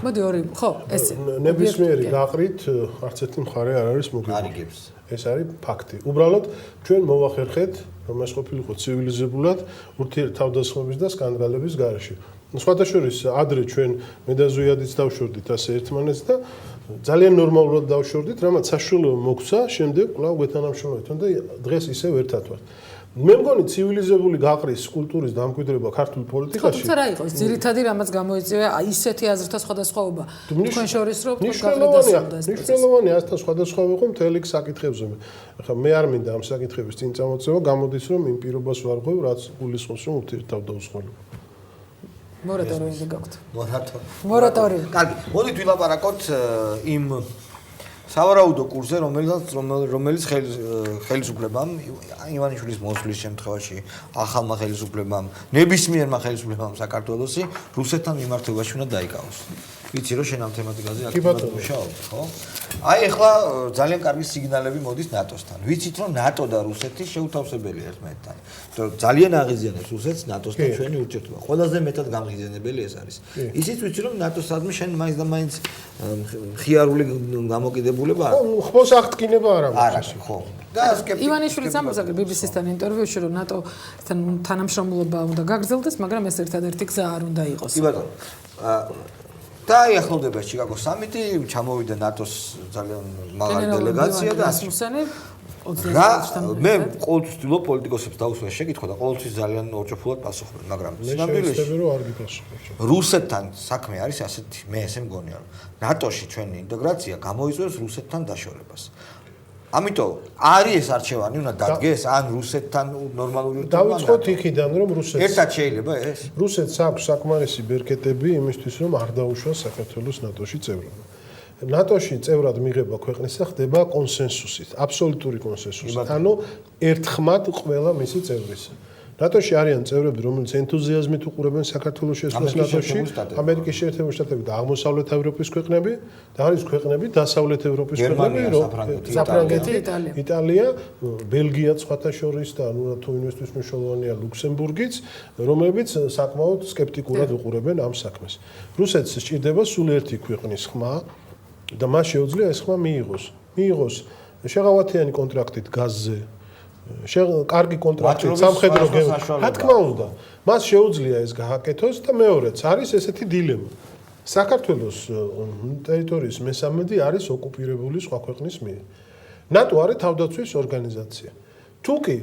B: მოდი ორი, ხო, ესე.
C: ნებისმიერი გაყრით არც ერთი მხარე არ არის მოგებული. ეს არის ფაქტი. უბრალოდ ჩვენ მოვახერხეთ, რომ ეს ყოფილიყო ცივილიზებულად ურთიერთთავდასხმების და სკანდალების გარეშე. სხვათა შორის ადრე ჩვენ მე და ზუიადიც დავშორდით ასე ერთმანეთს და ძალიან ნორმალურად დავშორდით, რამაც საშუალება მოგცა, შემდეგ კვლავ გვეთანამშრომლობთ და დღეს ისევ ერთად ვართ. მე მგონი ცივილიზებული გაყრის კულტურის დამკვიდრება ქართულ პოლიტიკაში.
B: თუმცა რა იყო ეს ძირითადი რამაც გამოიწვია ისეთი აზრთა სხვადასხვაობა თქვენ შორის რომ
C: მნიშვნელოვანი აზრთა სხვადასხვაობა იყო მთელი საკითხებზე. ახლა მე არ მინდა ამ საკითხების წინ წამოწევა, გამოდის რომ იმ პირობას ვარღვევ, რაც გულისხმობს რომ ურთიერთთავდასხმელობა.
B: მორატორიუმი გაქვთ.
A: მორატორიუმი. კარგი, მოდით ვილაპარაკოთ იმ სავარაუდო კურსზე, რომელიც ხელისუფლებამ ივანიშვილის მოსვლის შემთხვევაში ახალმა ხელისუფლებამ, ნებისმიერმა ხელისუფლებამ საქართველოსი რუსეთთან მიმართებაში უნდა დაიკავოს. ვიცი რომ შენ ამ თემატიკაზე აქტიურად მუშაობ, ხო? აი ახლა ძალიან კარგი სიგნალები მოდის ნატოსთან. ვიცით რომ ნატო და რუსეთი შეუთავსებელია ერთმანეთთან. ძალიან აღიზიანებს რუსეთს ნატოსთან ჩვენი ურთიერთობა. ყველაზე მეტად გამღიზიანებელი ეს არის. ისიც ვიცი რომ ნატოსადმი შენ მაინც და მაინც ხიარული გამოკიდებულება არ.
C: ხმოს აღტკინება არ აქვს.
A: ხო. და
B: ივანიშვილიც ამბობს აგრე BBC-სთან ინტერვიუში რომ ნატოსთან თანამშრომლობა უნდა გაგრძელდეს, მაგრამ ეს ერთადერთი გზა არ უნდა იყოს.
A: კი ბატონო. და ახლოვდება ჩიკაგოს სამიტი, ჩამოვიდა ნატოს ძალიან მაღალი დელეგაცია და მე ყოველთვის ვთვლი პოლიტიკოსებს დაუსვას შეკითხვა და ყოველთვის ძალიან ორჭოფულად პასუხობენ, მაგრამ
C: სინამდვილეში არ გიპასუხებ.
A: რუსეთთან საქმე არის ასეთი, მე ესე მგონია, რომ ნატოში ჩვენი ინტეგრაცია გამოიწვევს რუსეთთან დაშორებას. ამიტომ არის ეს არჩევანი უნდა დადგეს ან რუსეთთან ნორმალური
C: დავიწყოთ იქიდან რომ რუსეთს
A: ერთად შეიძლება ეს
C: რუსეთს აქვს საკმარისი ბერკეტები იმისთვის რომ არ დაუშვას საქართველოს ნატოში წევრობა. ნატოში წევრად მიღება ქვეყნისა ხდება კონსენსუსით, აბსოლუტური კონსენსუსით. ანუ ერთხმად ყველა მისი წევრისა. ნატოში არიან წევრები, რომელიც ენთუზიაზმით უყურებენ საქართველოს შესვლას ნატოში, ამერიკის შეერთებული შტატები და აღმოსავლეთ ევროპის ქვეყნები და არის ქვეყნები დასავლეთ ევროპის ქვეყნები, საფრანგეთი, იტალია, ბელგია სხვათა შორის და ნუ თუ ინვესტის მნიშვნელოვანია ლუქსემბურგიც, რომლებიც საკმაოდ სკეპტიკურად უყურებენ ამ საქმეს. რუსეთს სჭირდება სულ ერთი ქვეყნის ხმა და მას შეუძლია ეს ხმა მიიღოს შეღავათიანი კონტრაქტით გაზზე კარგი კონტრაქტი სამხედრო გემო. რა თქმა უნდა, მას შეუძლია ეს გააკეთოს და მეორეც არის ესეთი დილემა. საქართველოს ტერიტორიის მესამედი არის ოკუპირებული სხვა ქვეყნის მიერ. ნატო არის თავდაცვის ორგანიზაცია. თუკი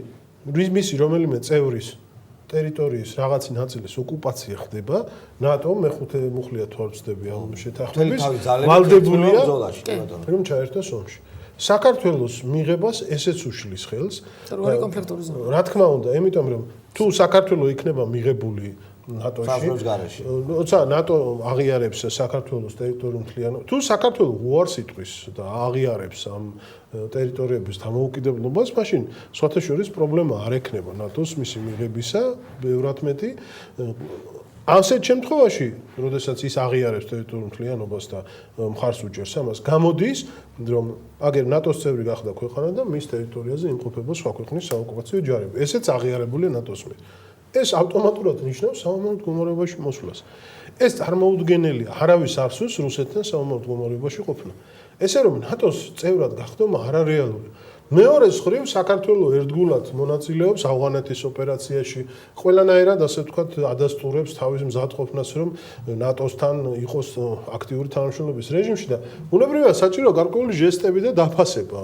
C: მისი რომელიმე წევრის ტერიტორიის რაღაცი ნაწილის ოკუპაცია ხდება, ნატო მეხუთე მუხლია თვალწდები ამ შეთანხმების ვალდებულია რომ ჩაერთოს ომში. საქართველოს მიღებას ესეც უშლის ხელს. რა თქმა უნდა, იმიტომ რომ თუ საქართველოს იქნება მიღებული ნატოში, როცა ნატო აღიარებს საქართველოს ტერიტორიულ მთლიანობას, თუ საქართველოს უარს იტყვის და აღიარებს ამ ტერიტორიების დამოუკიდებლობას, მაშინ სხვათა შორის პრობლემა არ ექნება ნატოს მისი მიღებისა, ბევრად მეტი. ასეთ შემთხვევაში, როდესაც ის აღიარებს ტერიტორიულ მთლიანობას და მხარს უჭერს ამას, გამოდის, რომ აგერ ნატოს წევრი გახდა ქვეყანა და მის ტერიტორიაზე იმყოფება სხვა ქვეყნის საოკუპაციო ჯარები. ესეც აღიარებულია ნატოს მიერ. ეს ავტომატურად ნიშნავს საომარ მდგომარეობაში მოსვლას. ეს წარმოუდგენელია, არავის არ სურს რუსეთთან საომარ მდგომარეობაში ყოფნა. ესე რომ ნატოს წევრად გახდომა არარეალურია. მეორე მხრივ საქართველოს ერთგულად მონაწილეობს ავღანეთის ოპერაციაში, ყველანაირად ასე ვთქვათ ადასტურებს თავის მზადყოფნას, რომ ნატოსთან იყოს აქტიური თანამშრომლობის რეჟიმში და უნებრივია საჭირო გარკვეული ჟესტები და დაფასება.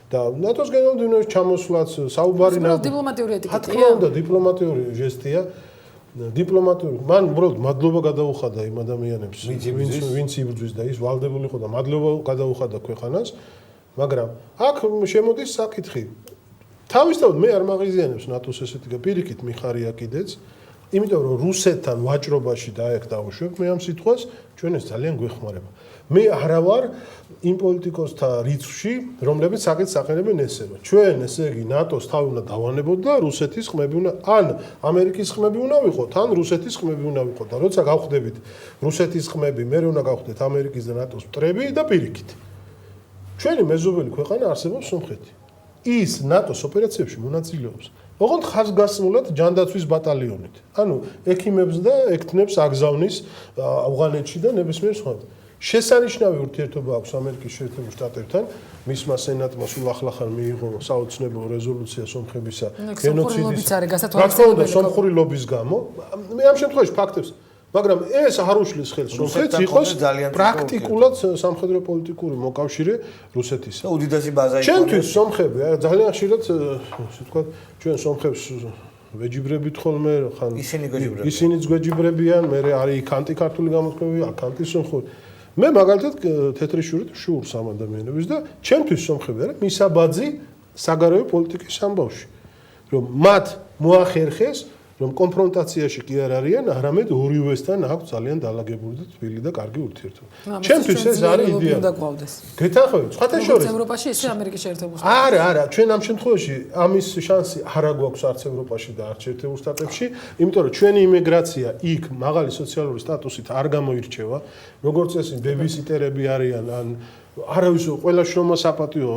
C: და ნატოს გენერალ-მდივანბედის ჩამოსვლაც საუბარი
B: დიპლომატიური ეტიკეტია.
C: რა თქმა უნდა, დიპლომატიური ჟესტია. დიპლომატიური, მან უბრალოდ მადლობა გადაუხადა იმ ადამიანებს, ვინც იბრძვის და ის ვალდებული იყო და მადლობა გადაუხადა ქვეყანას. მაგრამ აქ შემოდის საკითხი. თავისთავად მე არ მაღიზიანებს ნატოს ესეთი პირიქით მიხარია კიდეც, იმიტომ რომ რუსეთთან ვაჭრობაში დაექ დავუშვებ მე ამ სიტყვას, ჩვენ ეს ძალიან გვეხმარება. მე არა ვარ იმ პოლიტიკოსთა რიცხვში, რომლებიც საკითხს აყენებენ ესე რომ ჩვენ ესე იგი ნატოს თავი უნდა დავანებოთ და რუსეთის ხმები უნდა ან ამერიკის ხმები უნდა ვიყოთ, ან რუსეთის ხმები უნდა ვიყოთ და როცა გავხდებით რუსეთის ხმები, მე უნდა გავხდეთ ამერიკის და ნატოს მტრები და პირიქით. ჩვენი მეზობელი ქვეყანა არსებობს სომხეთი. ის ნატოს ოპერაციებში მონაწილეობს. ოღონდ ხაზგასმულად ჯანდაცვის ბატალიონით. ანუ ექიმებს და ექთნებს აგზავნის ავღანეთში და ნებისმიერ სხვადასხვა. შესანიშნავი ურთიერთობა აქვს ამერიკის შეერთებულ შტატებთან. მისმა სენატმა სულ ახლახან მიიღო საოცნებო რეზოლუცია სომხებისა გენოციდის. რა თქმა უნდა, სომხური ლობის გამო. მე ამ შემთხვევაში ფაქტებს მაგრამ ეს არ უშლის ხელს რუსეთს იყოს პრაქტიკულად სამხედრო პოლიტიკური მოკავშირე რუსეთისა.
A: და უდიდესი ბაზა იყო.
C: ჩვენთვის სომხები ძალიან ხშირად ასე ვთქვათ, ჩვენ სომხებს ვეჯიბრებით ხოლმე, ხან ისინიც გვეჯიბრებიან, მე არის ანტიკართული გამოთქმები, აქ ანტისომხური. მე მაგალითად თეთრი შურით შურს ამ ადამიანებს და ჩვენთვის სომხები არის მისაბაძი საგარეო პოლიტიკის ამბავში. რომ მათ მოახერხეს რომ კონფრონტაციაში კი არ არიან, არამედ ორივესთან აქვს ძალიან დალაგებული და თბილი და კარგი ურთიერთობა. ჩვენთვის ეს არის იდეა. გეთანხმებით, სხვათა შორის
B: ევროპაში ისე ამერიკის შეერთებულ
C: შტატებში. არა, ჩვენ ამ შემთხვევაში ამის შანსი არ აგვაქვს არც ევროპაში და არც შეერთებულ შტატებში, იმიტომ რომ ჩვენი იმიგრაცია იქ მაღალი სოციალური სტატუსით არ გამოირჩევა, როგორც წესი ბებისიტერები არიან ან არავის ყველა შრომა საპატიო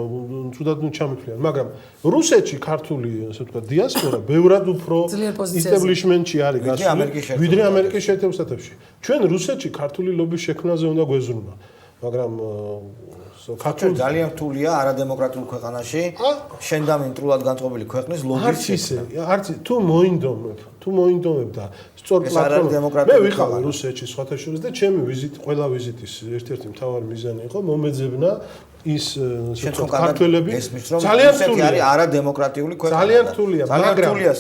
C: თუდად ჩამიფრიან, მაგრამ რუსეთში ქართული ასე ვთქვათ დიასპორა ბევრად უფრო establishment-ში არის გასული ვიდრე ამერიკის შეერთებულ შტატებში. ჩვენ რუსეთში ქართული ლობის შექმნაზე უნდა გვეზრუნვა, მაგრამ
A: ქართული ძალიან რთულია არადემოკრატიულ ქვეყანაში შენდამინტრულად განწყობილი ქვეყნის ლობის შექმნა.
C: არც თუ მოინდომებ და სწორ პლატფორმაზე მე ვიყავ რუსეთში სხვათა შორის და ჩემი ყველა ვიზიტის ერთ-ერთი მთავარი მიზანი იყო მომეძებნა ის ქართველები
A: ძალიან რთულია არის არადემოკრატიული ქვეყანა
C: ძალიან რთულია
A: მაგრამ იყოს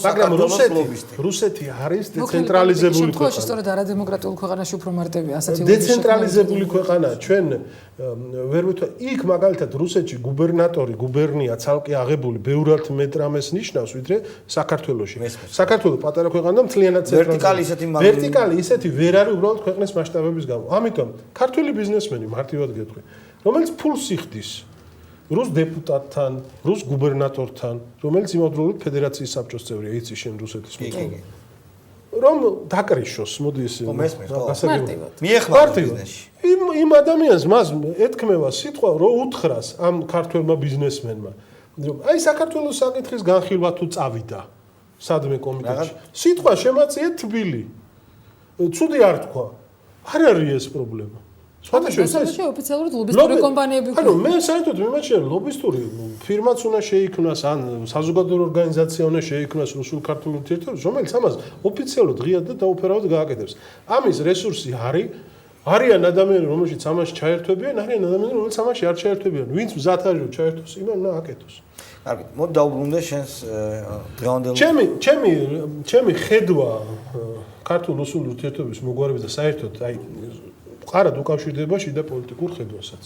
A: საქართველოს ლობისტი
C: რუსეთი არის დეცენტრალიზებული ქვეყანა
B: შემთხვევაში სწორედ არადემოკრატიულ ქვეყანაში უფრო მარტივია ასეთი
C: დეცენტრალიზებული ქვეყანა ჩვენ ვერ ვთქვათ იქ მაგალითად რუსეთში გუბერნატორი გუბერნია ცალკე აღებული ბევრად მეტ რამეს ნიშნავს ვიდრე საქართველოში საქართველო პატარა ქვეყანა და მთლიანად ვერტიკალი ისეთი ვერ არის უბრალოდ ქვეყნის მასშტაბების გამო ამიტომ ქართული ბიზნესმენი მარტივად გეტყვი რომელიც ფულს იხდის რუს დეპუტატთან, რუს გუბერნატორთან, რომელიც იმავდროულად ფედერაციის საბჭოს წევრია, იცი შენ რუსეთის მოწმე. რომ დაკრიშოს, მოდი ეს
A: მიეხმარა ბიზნესში.
C: იმ ადამიანს მას ეთქმევა სიტყვა, რომ უთხრას ამ ქართველმა ბიზნესმენმა. აი საქართველოს საკითხის განხილვა თუ წავიდა სადმე კომიტეტში. სიტყვა შემაწია თბილი. ცუდი არ თქვა. არ არის ეს პრობლემა.
B: შესაძლოა ოფიციალურად ლობისტური კომპანიები
C: ქონდეს. ანუ მე საერთოდ მიმაჩნია ლობისტური ფირმაც უნდა შეიქმნას ან საზოგადოებრივი ორგანიზაცია უნდა შეიქმნას რუსულ ქართულ ურთიერთობებში, რომელიც ამას ოფიციალურად ღიად და დაუფარავად გააკეთებს. ამის რესურსი არიან ადამიანები, რომელშიც ამაში ჩაერთვებიან, არიან ადამიანები, რომელიც ამაში არ ჩაერთვებიან. ვინც მზად არის რომ ჩაერთოს, იმან უნდა აკეთოს.
A: კარგი, მოდი დაუბრუნდე შენს დღევანდელ
C: ჩემი ხედვა ქართულ რუსულ ურთიერთობების მოგვარების და საერთოდ აი ყარად უკავშირდება შიდა პოლიტიკურ ხედვასაც.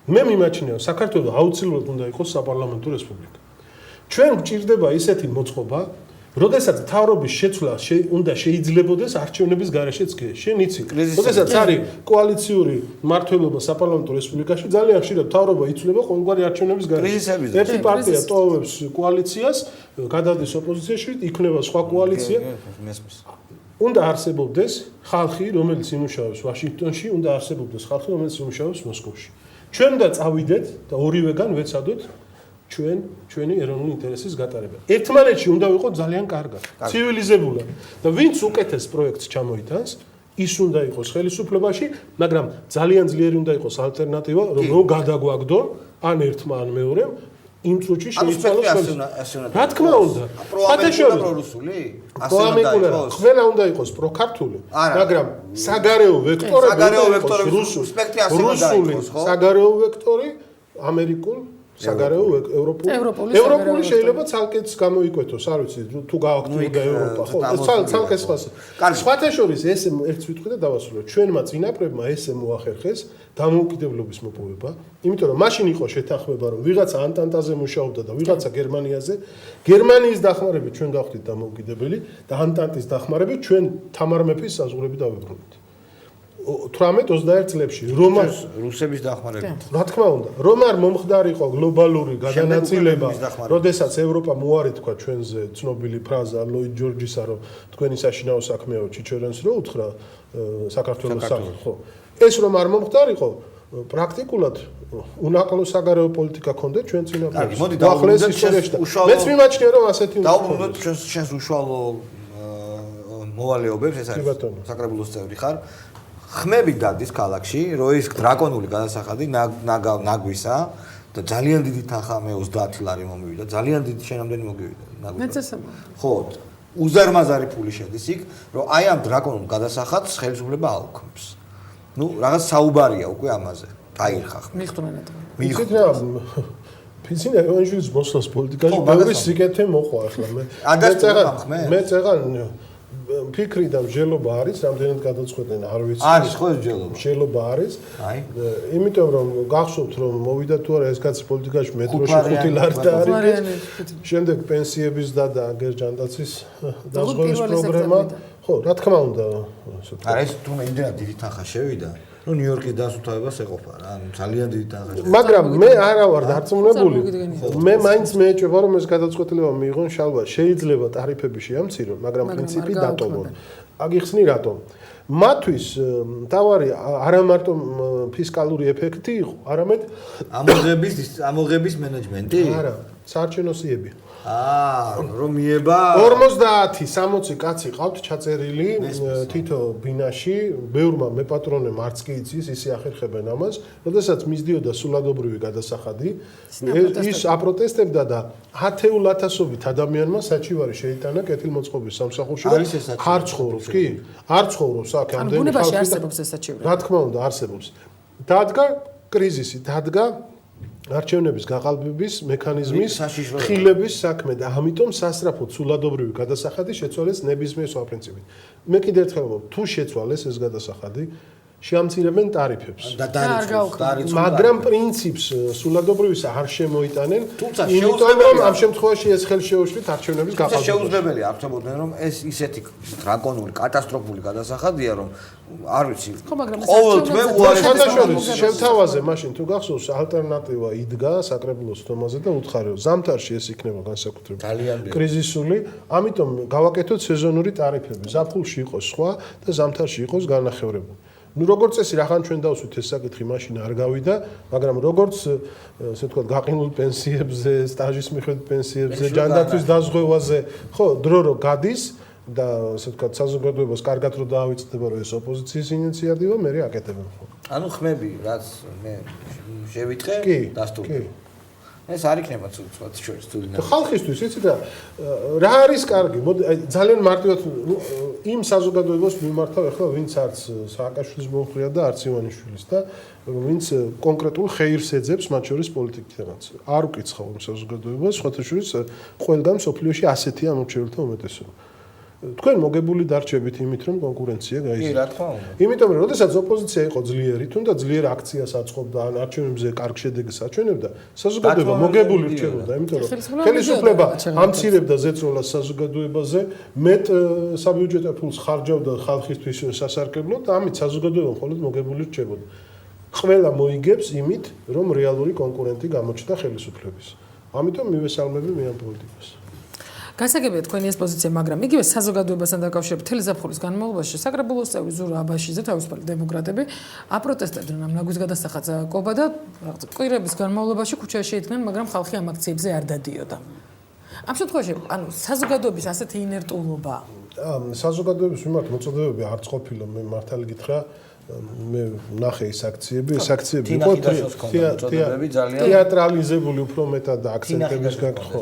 C: მე მიმაჩნია, საქართველოს აუცილებლად უნდა იყოს საპარლამენტო რესპუბლიკა. ჩვენ გვჭირდება ისეთი მოწყობა, როდესაც მთავრობის შეცვლა უნდა შეიძლებოდეს არჩევნების გარეშეც კი. შენ იცი, როდესაც არის კოალიციური მმართველობა საპარლამენტო რესპუბლიკაში, ძალიან ხშირად მთავრობა იცვლება ყოველგვარი არჩევნების გარეშე. ერთი პარტია ტოვებს კოალიციას, გადადის ოპოზიციაში, იქნება სხვა კოალიცია. უნდა არსებობდეს ხალხი, რომელიც იმუშავებს ვაშინგტონში, უნდა არსებობდეს ხალხი, რომელიც იმუშავებს მოსკოვში. ჩვენ უნდა წავიდეთ და ორივეგან ვეცადოთ ჩვენი ეროვნული ინტერესის გატარება. ერთმანეთში უნდა ვიყოთ ძალიან კარგად, ცივილიზებულად და ვინც უკეთეს პროექტს ჩამოიტანს, ის უნდა იყოს ხელისუფლებაში, მაგრამ ძალიან ძლიერი უნდა იყოს ალტერნატივა, რომ გადაგვაგდონ ან ერთმა ან მეორემ იმ წუთში შეიცვალოს
A: რა
C: თქმა უნდა
A: პრორუსული
C: ყველა უნდა იყოს პროქართული მაგრამ საგარეო ვექტორები რუსული საგარეო ვექტორი ამერიკულ საგარეო ევროპული შეიძლება ცალკეც გამოიკვეთოს არ ვიცი თუ გააქვს ევროპა ხო ცალკე სხვათა შორის ეს ერთს ვიტყვი და დავასრულო ჩვენმა წინაპრებმა ესე მოახერხეს დამოუკიდებლობის მოპოვება იმიტომ რომ მაშინ იყო შეთანხმება რომ ვიღაცა ანტანტაზე მუშაობდა და ვიღაცა გერმანიაზე გერმანიის დახმარებით ჩვენ გავხდით დამოუკიდებელი და ანტანტის დახმარებით ჩვენ თამარ მეფის საზღვრები დავიბრუნეთ 18-21 წლებში
A: რუსების დახმარებით.
C: რა თქმა უნდა, რომ არ მომხდარიყო გლობალური გადანაწილება, როდესაც ევროპა მოარი თქვა ჩვენზე ცნობილი ფრაზა ლოიდ ჯორჯისა, რომ თქვენი საშინაო საქმეა ჩიჩერენს რო უთხრა საქართველოს საქმე, ხო. ეს რომ არ მომხდარიყო, პრაქტიკულად უნაკლო საგარეო პოლიტიკა ქონდა ჩვენ წინაპრებს.
A: კარგი, მოდი დავუბრუნდეთ
C: მეც მიმაჩნია რომ ასეთი
A: დავუბრუნდეთ ჩვენს უშუალო მოვალეობებს, ეს არის საკრებულოს წევრი ხარ. ხმები დადის ქალაქში, რომ ის დრაკონული გადასახადი ნაგვისა და ძალიან დიდი თანხა მე 30 ლარი მომივიდა, ძალიან დიდი შენამდენი მოგივიდა ნაგვისა.
B: მეცესება.
A: ხო, უზარმაზარი ფული შედის იქ, რომ აი ამ დრაკონულ გადასახადს ხელისუფლება აუქმებს. ნუ რაღაც საუბარია უკვე ამაზე. დაირხა ხმი.
B: მიხდომენად.
C: ფინსინა ეონჟის მოსლოს პოლიტიკაში ბევრი სიკეთე მოყვა ახლა მე წეღან ფიქრი და მსჯელობა არის, რამდენად გადაწყვეტენ, არ ვიცი.
A: არის ხო ეს მსჯელობა?
C: მსჯელობა არის. აი. იმიტომ რომ გახსოვთ რომ მოვიდა თუ არა ეს კაცი პოლიტიკაში მეტროში 5 ლარი და არის. შემდეგ პენსიების და გერჯანდაცის დაზღვევის პროგრამა. ხო, რა თქმა უნდა.
A: არა ეს თუ იმდენად დიდი თანხა შევიდა. ნუ ნიუ-იორკის დასუფთავებას ეყოფა რა, ძალიან დიდი თანხა.
C: მაგრამ მე არა ვარ დარწმუნებული. მე მაინც მეეჭვება რომ ეს გადაწყვეტილება მიიღონ შალვა. შეიძლება ტარიფები შეამცირონ, მაგრამ პრინციპი დატოვონ. აგიხსნი რატომ? მათთვის თავარი არა მარტო ფისკალური ეფექტი იყო, არამედ
A: ამოღების მენეჯმენტი?
C: არა, საარჩევნო სიები.
A: რომ მიება
C: 50-60 კაცი ყავთ ჩაწერილი თითო ბინაში, ბევრმა მეპატრონემ არც კი იცის, ისე ახერხებენ ამას, როდესაც მისდიოდა სულადობრივი გადასახადი, ის აპროტესტებდა და 10,000-ობით ადამიანმა საჩივარი შეიტანა კეთილმოწყობის სამსახურში და არ ცხოვრობს, კი? არ ცხოვრობს აქ ამდენი ხალხი.
B: ბუნებაში არსებობს ეს საჩივარი.
C: რა თქმა უნდა, არსებობს. დადგა კრიზისი, დადგა არჩევნების გაყალბების მექანიზმის ხილების საქმე და ამიტომ სასწრაფოდ სულადობრივი გადასახადი შეცვალეს ნებისმიერ სხვა პრინციპით. მე კიდევ ერთხელ ვამბობ, თუ შეცვალეს ეს გადასახადი, შეამცირებენ ტარიფებს. მაგრამ პრინციპს სულადობრივისა არ შემოიტანენ, იმიტომ რომ ამ შემთხვევაში ეს ხელს შეუშლით არჩევნების გაყალბებას.
A: შეუძლებელია აღწევოდნენ რომ ეს ისეთი დრაკონული, კატასტროფული გადასახადია, რომ არ ვიცი. ყოველთვე
C: უარესებს შევთავაზე მაშინ თუ გახსოვს ალტერნატივა იდგა საკრებულოს თომაზე და უთხარიო ზამთარში ეს იქნება განსაკუთრებით კრიზისული, ამიტომ გავაკეთოთ სეზონური ტარიფები. ზაფხულში იყოს სხვა და ზამთარში იყოს განახევრებული. ნუ როგორც წესი რახან ჩვენ დავსვით ეს საკითხი მაშინ არ გავიდა, მაგრამ როგორც ესე ვთქვათ გაყინულ პენსიებზე, სტაჟის მიხედვით პენსიებზე, ჯანდაცვის დაზღვევაზე, ხო, დრო რო გადის და ესე ვთქვათ საზოგადოებას კარგად რო დაავიწყდება რომ ეს ოპოზიციის ინიციატივა მე აკეთებენ ხო.
A: ანუ ხმები რაც მე შევიტყე დასტურდა. ეს არ იქნება ცოტა შორის თუ დინამიკა.
C: ხალხისთვის იცი და რა არის კარგი? მოდი ძალიან მარტივად იმ საზოგადოებას მიმართავ ახლა ვინც არც სააკაშვილის მომხრეა და არც ივანიშვილის და ვინც კონკრეტულ ხეირს ეძებს მათ შორის პოლიტიკითაც. არ უკიცხავ იმ საზოგადოებას, სხვათა შორის ყველგან სოფლიოში ასეთია ამორჩეულთა უმეტესობა. თქვენ მოგებული დარჩებით იმით რომ კონკურენცია გაიზარდა.
A: კი, რა თქმა უნდა.
C: იმიტომ რომ როდესაც ოპოზიცია იყო ძლიერი, თუნდაც ძლიერ აქციას აწყობდა, ან არჩევნებზე კარგ შედეგს აჩვენებდა, საზოგადოება მოგებული რჩებოდა, იმიტომ რომ ხელისუფლება ამცირებდა ზეწოლას საზოგადოებაზე, მეტ საბიუჯეტო ფულს ხარჯავდა ხალხისთვის სასარგებლოდ და ამით საზოგადოება მხოლოდ მოგებული რჩებოდა. ყველა მოიგებს იმით, რომ რეალური კონკურენტი გამოჩნდა ხელისუფლების. ამიტომ მივესალმები მე ამ პოლიტიკას.
B: გასაგებია თქვენი ეს პოზიცია, მაგრამ იგივე საზოგადოებასთან დაკავშირებით მთელი ზაფხულის განმავლობაში საკრებულოს წევრი ზურა აბაშიძე თავისუფალი დემოკრატები აპროტესტებდნენ ამ ნაგვის გადასახადს აკობა და რაღაცა კვირების განმავლობაში ქუჩაში იდგნენ, მაგრამ ხალხი ამ აქციებზე არ დადიოდა. ამ შემთხვევაში, ანუ საზოგადოების ასეთი ინერტულობა.
C: საზოგადოების მიმართ მოწოდებები არც ყოფილა, მე მართალი გითხრა, მე ნახე ეს აქციები, ეს აქციები იყო თეატრალიზებული უფრო მეტად აქცენტების გაკითხვა.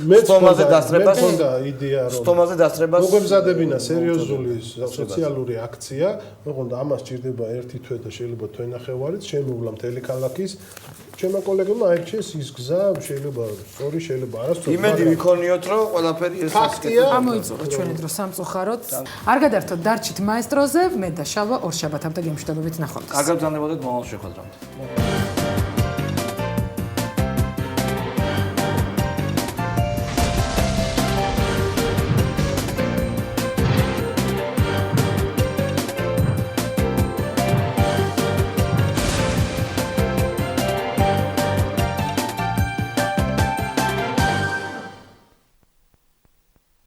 C: მე სტომაზე დასწრებას ჰქონდა იდეა რომ სტომაზე დასწრებას მოგემზადებინა სერიოზული სოციალური აქცია, ოღონდ ამას ჭირდება ერთი თვე და შეიძლება თვენახევარიც, შემოვლა მთელი ქალაქის. ჩემო კოლეგებმა აირჩიეს ის გზა, შეიძლება სწორი, შეიძლება არასწორი.
A: იმედი ვიქონიოთ, რომ ყველაფერი ეს
C: ფაქტია.
B: ამოიწუროთ ჩვენი დრო სამწუხაროდ. არ გადართოთ დარჩით მაესტროზე, მე და შალვა ორ შაბათამდე გემშვიდობებით ნახვამდის.
A: კარგად ბრძანდებოდეთ მომავალ შეხვედრამდე.